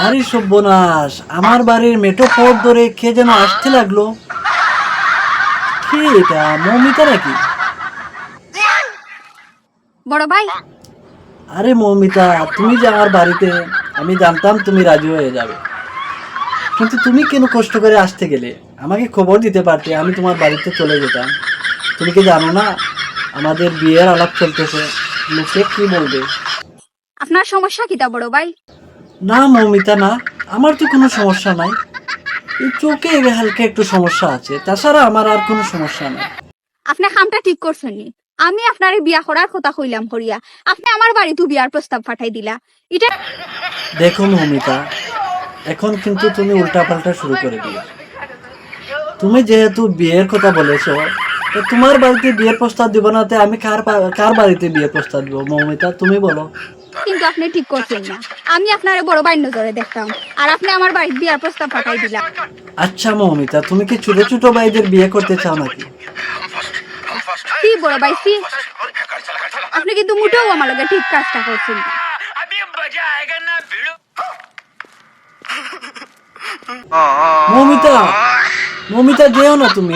আরে সর্বনাশ, আমার বাড়ির মেঠো পথ ধরে কে যেন আসতে লাগলো। কি এটা, মৌমিতা নাকি? বড় ভাই, আরে মৌমিতা, তুমি যে আমার বাড়িতে, আমি জানতাম তুমি রাজি হয়ে যাবে, কিন্তু তুমি কেন কষ্ট করে আসতে গেলে? আমাকে খবর দিতে পারতে, আমি তোমার বাড়িতে চলে যেতাম। তুমি কি জানো না আমাদের বিয়ের আলাপ চলতেছে? লোকে কি বলবে? আপনার সমস্যা কিটা বড় ভাই? না মৌমিতা না, আমার তো কোনো সমস্যা নাই। এই চোখে হালকা একটু সমস্যা আছে, তাছাড়া আমার আর কোনো সমস্যা নাই। আপনি কামটা ঠিক করছেন নি। আমি আপনারে বিয়া করার কথা কইলাম করিয়া আপনি আমার বাড়িতে বিয়ার প্রস্তাব পাঠাই দিলা। এটা দেখো মৌমিতা, এখন কিন্তু তুমি উল্টাপাল্টা শুরু করে দিও। তুমি যেহেতু বিয়ের কথা বলেছো, তো তোমার বাড়িতে বিয়ের প্রস্তাব দিব না, তে আমি কার বাড়িতে বিয়ের প্রস্তাব দিব? মৌমিতা তুমি বলো। কিন্তু আপনি ঠিক করছেন না। আমি আপনারে বড় ভাই নজরে দেখতাম, আর আপনি আমার বাড়িতে বিয়ার প্রস্তাব পাঠাই দিলা। আচ্ছা মৌমিতা, তুমি কি ছোট ছোট ভাইদের বিয়ে করতে চাও নাকি? সি বড় ভাই সি, আপনি কিন্তু মোটেও আমার লগে ঠিক কাজটা করছেন না। মৌমিতা, মৌমিতা যেও না তুমি।